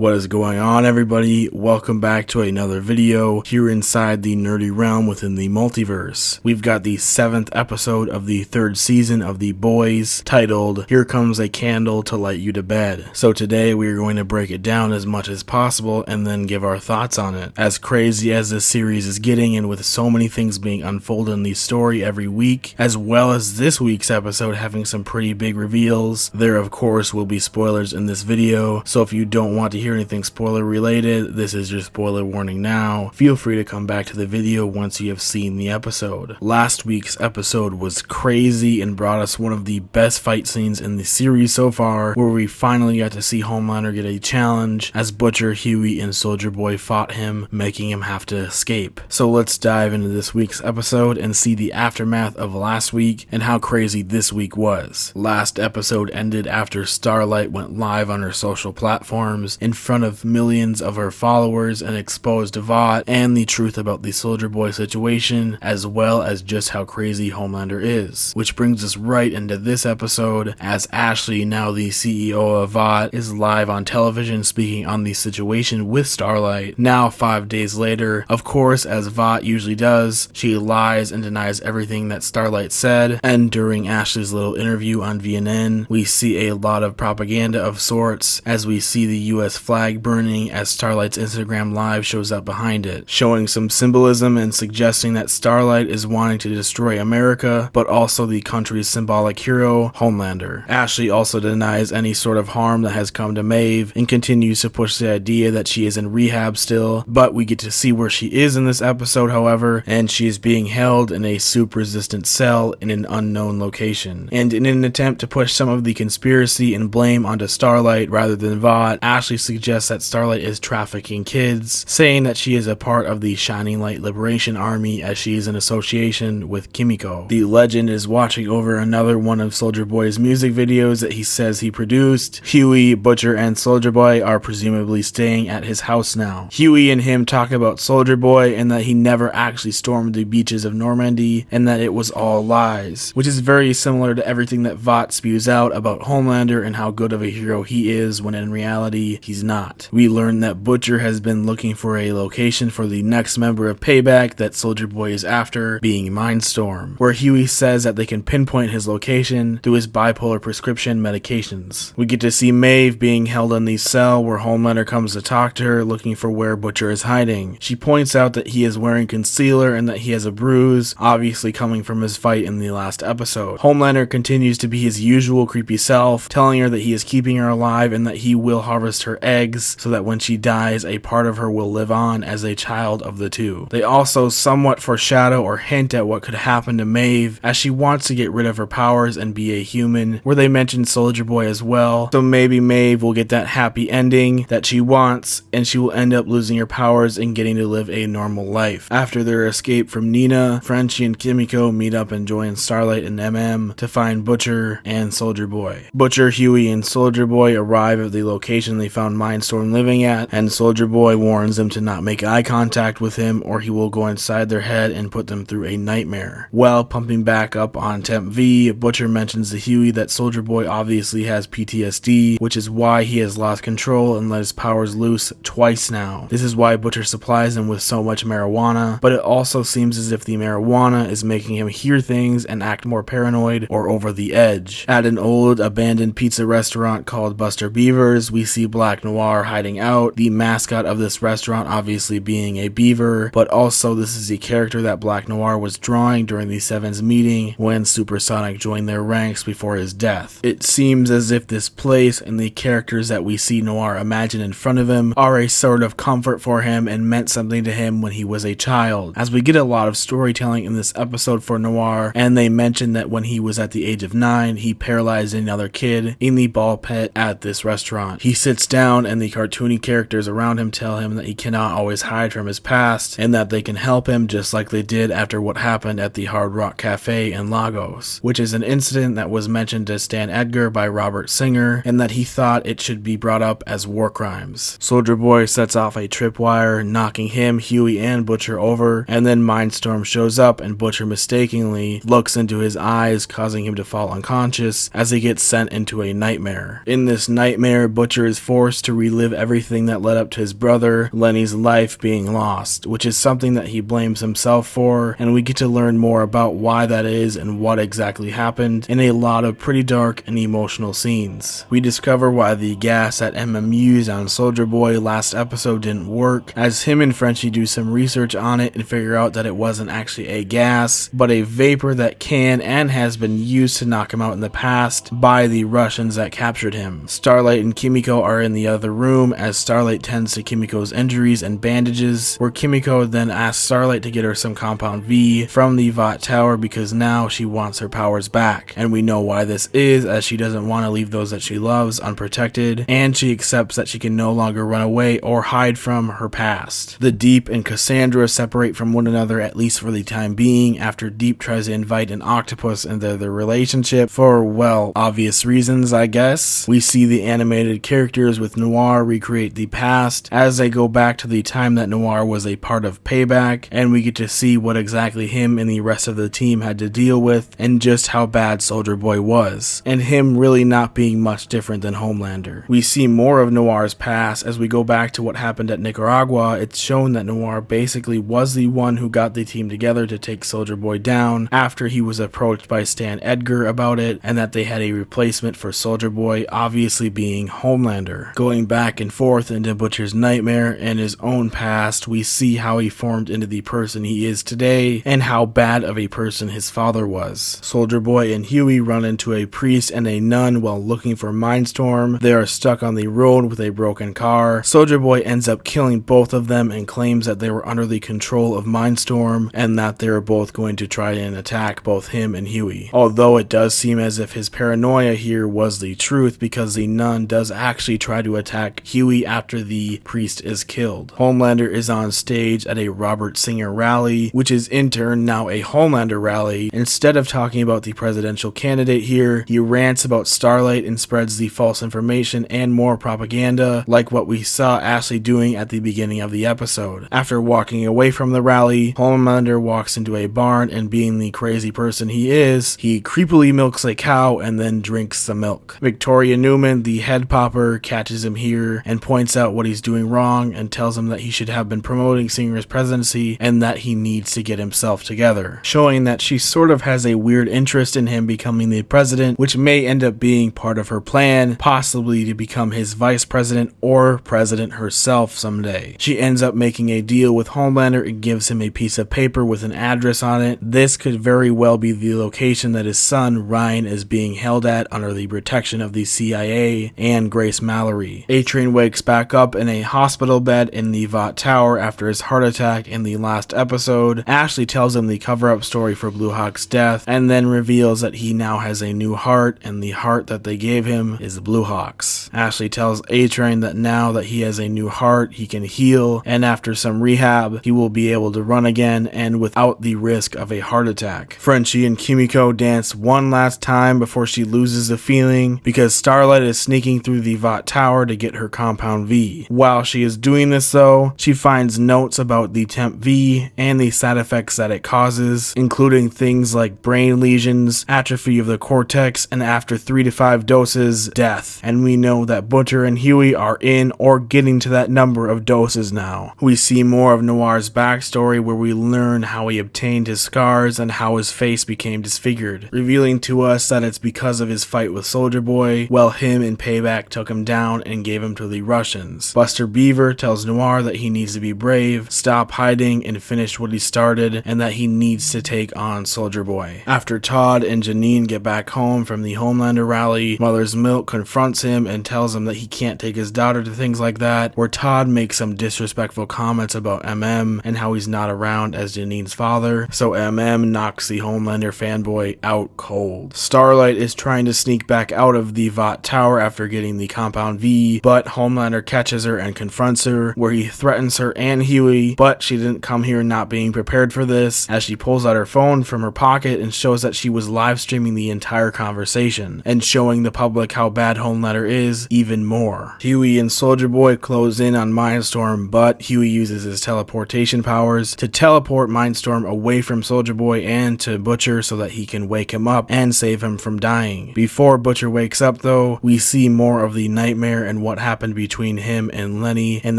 What is going on, everybody? Welcome back to another video here inside the nerdy realm within the multiverse. We've got the 7th episode of the 3rd season of The Boys, titled Here Comes a Candle to Light You to Bed. So today we are going to break it down as much as possible and then give our thoughts on it. As crazy as this series is getting, and with so many things being unfolded in the story every week, as well as this week's episode having some pretty big reveals, there of course will be spoilers in this video, so if you don't want to hear anything spoiler related, this is your spoiler warning now. Feel free to come back to the video once you have seen the episode. Last week's episode was crazy and brought us one of the best fight scenes in the series so far, where we finally got to see Homelander get a challenge as Butcher, Hughie, and Soldier Boy fought him, making him have to escape. So let's dive into this week's episode and see the aftermath of last week and how crazy this week was. Last episode ended after Starlight went live on her social platforms in front of millions of her followers and exposed Vought and the truth about the Soldier Boy situation, as well as just how crazy Homelander is. Which brings us right into this episode, as Ashley, now the CEO of Vought, is live on television speaking on the situation with Starlight. Now 5 days later, of course, as Vought usually does, she lies and denies everything that Starlight said, and during Ashley's little interview on VNN, we see a lot of propaganda of sorts, as we see the US flag burning as Starlight's Instagram live shows up behind it, showing some symbolism and suggesting that Starlight is wanting to destroy America, but also the country's symbolic hero, Homelander. Ashley also denies any sort of harm that has come to Maeve and continues to push the idea that she is in rehab still, but we get to see where she is in this episode, however, and she is being held in a soup-resistant cell in an unknown location. And in an attempt to push some of the conspiracy and blame onto Starlight rather than Vought, Ashley suggests that Starlight is trafficking kids, saying that she is a part of the Shining Light Liberation Army as she is in association with Kimiko. The legend is watching over another one of Soldier Boy's music videos that he says he produced. Hughie, Butcher, and Soldier Boy are presumably staying at his house now. Hughie and him talk about Soldier Boy and that he never actually stormed the beaches of Normandy and that it was all lies, which is very similar to everything that Vought spews out about Homelander and how good of a hero he is when in reality he's not. We learn that Butcher has been looking for a location for the next member of Payback that Soldier Boy is after, being Mindstorm, where Hughie says that they can pinpoint his location through his bipolar prescription medications. We get to see Maeve being held in the cell where Homelander comes to talk to her looking for where Butcher is hiding. She points out that he is wearing concealer and that he has a bruise, obviously coming from his fight in the last episode. Homelander continues to be his usual creepy self, telling her that he is keeping her alive and that he will harvest her eggs so that when she dies, a part of her will live on as a child of the two. They also somewhat foreshadow or hint at what could happen to Maeve as she wants to get rid of her powers and be a human, where they mention Soldier Boy as well, so maybe Maeve will get that happy ending that she wants and she will end up losing her powers and getting to live a normal life. After their escape from Nina, Frenchie and Kimiko meet up and join Starlight and MM to find Butcher and Soldier Boy. Butcher, Hughie, and Soldier Boy arrive at the location they found Mindstorm living at, and Soldier Boy warns them to not make eye contact with him or he will go inside their head and put them through a nightmare. While pumping back up on Temp V, Butcher mentions to Hughie that Soldier Boy obviously has PTSD, which is why he has lost control and let his powers loose twice now. This is why Butcher supplies him with so much marijuana, but it also seems as if the marijuana is making him hear things and act more paranoid or over the edge. At an old abandoned pizza restaurant called Buster Beaver's, we see Black Noir hiding out, the mascot of this restaurant obviously being a beaver, but also this is a character that Black Noir was drawing during the Sevens meeting when Supersonic joined their ranks before his death. It seems as if this place and the characters that we see Noir imagine in front of him are a sort of comfort for him and meant something to him when he was a child, as we get a lot of storytelling in this episode for Noir, and they mention that when he was at the age of 9, he paralyzed another kid in the ball pit at this restaurant. He sits down and the cartoony characters around him tell him that he cannot always hide from his past and that they can help him just like they did after what happened at the Hard Rock Cafe in Lagos, which is an incident that was mentioned to Stan Edgar by Robert Singer and that he thought it should be brought up as war crimes. Soldier Boy sets off a tripwire, knocking him, Hughie, and Butcher over, and then Mindstorm shows up and Butcher mistakenly looks into his eyes, causing him to fall unconscious as he gets sent into a nightmare. In this nightmare, Butcher is forced to relive everything that led up to his brother Lenny's life being lost, which is something that he blames himself for, and we get to learn more about why that is and what exactly happened in a lot of pretty dark and emotional scenes. We discover why the gas that used on Soldier Boy last episode didn't work, as him and Frenchie do some research on it and figure out that it wasn't actually a gas, but a vapor that can and has been used to knock him out in the past by the Russians that captured him. Starlight and Kimiko are in the other room as Starlight tends to Kimiko's injuries and bandages, where Kimiko then asks Starlight to get her some Compound V from the Vought Tower because now she wants her powers back, and we know why this is, as she doesn't want to leave those that she loves unprotected, and she accepts that she can no longer run away or hide from her past. The Deep and Cassandra separate from one another, at least for the time being, after Deep tries to invite an octopus into their relationship for, well, obvious reasons, I guess. We see the animated characters with Noir recreate the past as they go back to the time that Noir was a part of Payback, and we get to see what exactly him and the rest of the team had to deal with and just how bad Soldier Boy was, and him really not being much different than Homelander. We see more of Noir's past as we go back to what happened at Nicaragua. It's shown that Noir basically was the one who got the team together to take Soldier Boy down after he was approached by Stan Edgar about it, and that they had a replacement for Soldier Boy, obviously being Homelander. Going back and forth into Butcher's nightmare and his own past, we see how he formed into the person he is today and how bad of a person his father was. Soldier Boy and Hughie run into a priest and a nun while looking for Mindstorm. They are stuck on the road with a broken car. Soldier Boy ends up killing both of them and claims that they were under the control of Mindstorm and that they were both going to try and attack both him and Hughie. Although it does seem as if his paranoia here was the truth, because the nun does actually try to attack Hughie after the priest is killed. Homelander is on stage at a Robert Singer rally, which is in turn now a Homelander rally. Instead of talking about the presidential candidate here, he rants about Starlight and spreads the false information and more propaganda, like what we saw Ashley doing at the beginning of the episode. After walking away from the rally, Homelander walks into a barn, and being the crazy person he is, he creepily milks a cow and then drinks the milk. Victoria Newman, the head popper, catches him here and points out what he's doing wrong and tells him that he should have been promoting Singer's presidency and that he needs to get himself together, showing that she sort of has a weird interest in him becoming the president, which may end up being part of her plan, possibly to become his vice president or president herself someday. She ends up making a deal with Homelander and gives him a piece of paper with an address on it. This could very well be the location that his son Ryan is being held at under the protection of the CIA and Grace Mallory. A-Train wakes back up in a hospital bed in the Vought Tower after his heart attack in the last episode. Ashley tells him the cover-up story for Blue Hawk's death and then reveals that he now has a new heart, and the heart that they gave him is Blue Hawk's. Ashley tells A-Train that now that he has a new heart, he can heal, and after some rehab, he will be able to run again and without the risk of a heart attack. Frenchie and Kimiko dance one last time before she loses the feeling because Starlight is sneaking through the Vought Tower to get her Compound V. While she is doing this though, she finds notes about the Temp V and the side effects that it causes, including things like brain lesions, atrophy of the cortex, and after 3 to 5 doses, death. And we know that Butcher and Hughie are in or getting to that number of doses now. We see more of Noir's backstory where we learn how he obtained his scars and how his face became disfigured, revealing to us that it's because of his fight with Soldier Boy, while him and Payback took him down and gave him to the Russians. Buster Beaver tells Noir that he needs to be brave, stop hiding, and finish what he started, and that he needs to take on Soldier Boy. After Todd and Janine get back home from the Homelander rally, Mother's Milk confronts him and tells him that he can't take his daughter to things like that, where Todd makes some disrespectful comments about MM and how he's not around as Janine's father, so MM knocks the Homelander fanboy out cold. Starlight is trying to sneak back out of the Vought Tower after getting the Compound V, but Homelander catches her and confronts her, where he threatens her and Hughie, but she didn't come here not being prepared for this, as she pulls out her phone from her pocket and shows that she was live streaming the entire conversation, and showing the public how bad Homelander is even more. Hughie and Soldier Boy close in on Mindstorm, but Hughie uses his teleportation powers to teleport Mindstorm away from Soldier Boy and to Butcher so that he can wake him up and save him from dying. Before Butcher wakes up though, we see more of the nightmare and and what happened between him and Lenny, and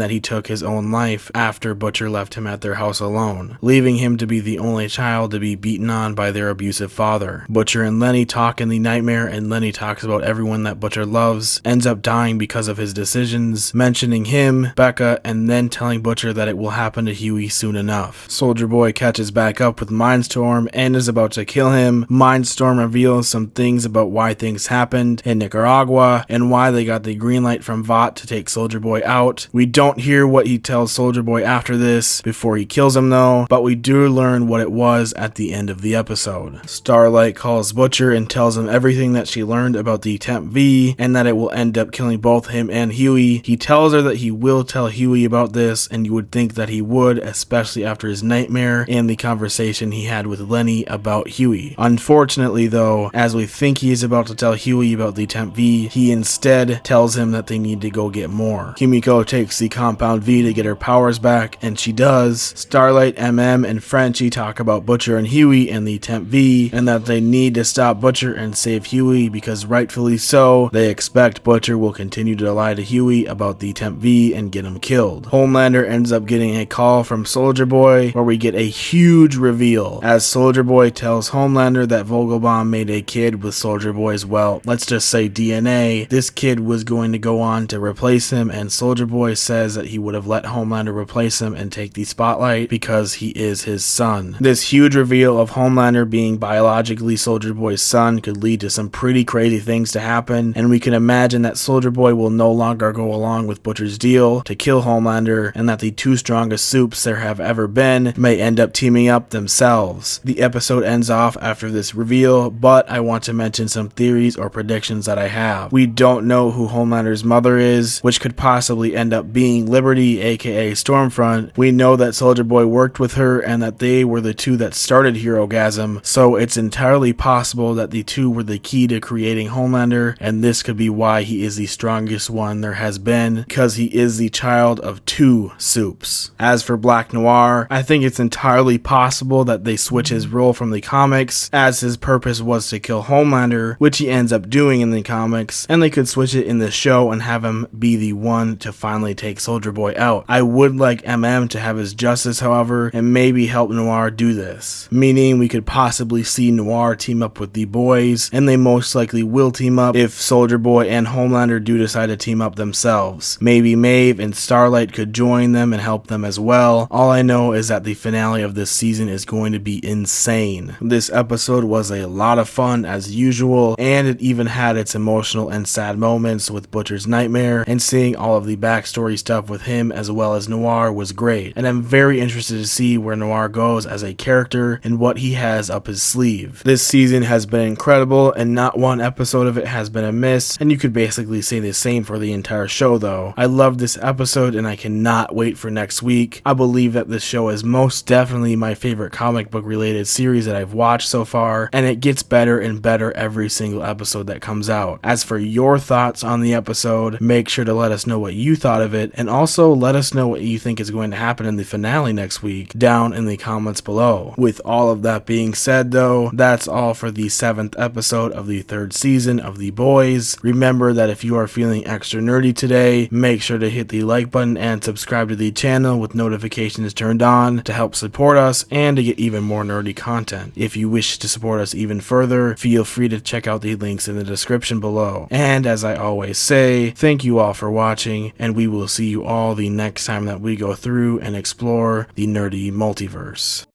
that he took his own life after Butcher left him at their house alone, leaving him to be the only child to be beaten on by their abusive father. Butcher and Lenny talk in the nightmare, and Lenny talks about everyone that Butcher loves, ends up dying because of his decisions, mentioning him, Becca, and then telling Butcher that it will happen to Hughie soon enough. Soldier Boy catches back up with Mindstorm and is about to kill him. Mindstorm reveals some things about why things happened in Nicaragua and why they got the green light from Vought to take Soldier Boy out. We don't hear what he tells Soldier Boy after this before he kills him though, but we do learn what it was at the end of the episode. Starlight calls Butcher and tells him everything that she learned about the Temp V and that it will end up killing both him and Hughie. He tells her that he will tell Hughie about this, and you would think that he would, especially after his nightmare and the conversation he had with Lenny about Hughie. Unfortunately though, as we think he is about to tell Hughie about the Temp V, he instead tells him that they need to go get more. Kimiko takes the Compound V to get her powers back, and she does. Starlight, MM, and Frenchie talk about Butcher and Hughie and the Temp V, and that they need to stop Butcher and save Hughie because rightfully so, they expect Butcher will continue to lie to Hughie about the Temp V and get him killed. Homelander ends up getting a call from Soldier Boy where we get a huge reveal as Soldier Boy tells Homelander that Vogelbaum made a kid with Soldier Boy's, well, let's just say DNA. This kid was going to go on to replace him, and Soldier Boy says that he would have let Homelander replace him and take the spotlight because he is his son. This huge reveal of Homelander being biologically Soldier Boy's son could lead to some pretty crazy things to happen, and we can imagine that Soldier Boy will no longer go along with Butcher's deal to kill Homelander, and that the two strongest soups there have ever been may end up teaming up themselves. The episode ends off after this reveal, but I want to mention some theories or predictions that I have. We don't know who Homelander's mother is, which could possibly end up being Liberty, aka Stormfront. We know that Soldier Boy worked with her and that they were the two that started herogasm, so it's entirely possible that the two were the key to creating Homelander, and this could be why he is the strongest one there has been, because he is the child of two soups. As for Black Noir, I think it's entirely possible that they switch his role from the comics, as his purpose was to kill Homelander, which he ends up doing in the comics, and they could switch it in the show and have him be the one to finally take Soldier Boy out. I would like MM to have his justice, however, and maybe help Noir do this, meaning we could possibly see Noir team up with the boys, and they most likely will team up if Soldier Boy and Homelander do decide to team up themselves. Maybe Maeve and Starlight could join them and help them as well. All I know is that the finale of this season is going to be insane. This episode was a lot of fun as usual, and it even had its emotional and sad moments with Butcher's nightmare, and seeing all of the backstory stuff with him as well as Noir was great, and I'm very interested to see where Noir goes as a character and what he has up his sleeve. This season has been incredible, and not one episode of it has been a miss, and you could basically say the same for the entire show though. I love this episode and I cannot wait for next week. I believe that this show is most definitely my favorite comic book related series that I've watched so far, and it gets better and better every single episode that comes out. As for your thoughts on the episode, make sure to let us know what you thought of it, and also let us know what you think is going to happen in the finale next week down in the comments below. With all of that being said though, that's all for the 7th episode of the 3rd season of The Boys. Remember that if you are feeling extra nerdy today, make sure to hit the like button and subscribe to the channel with notifications turned on to help support us and to get even more nerdy content. If you wish to support us even further, feel free to check out the links in the description below. And as I always say, thank you all for watching, and we will see you all the next time that we go through and explore the nerdy multiverse.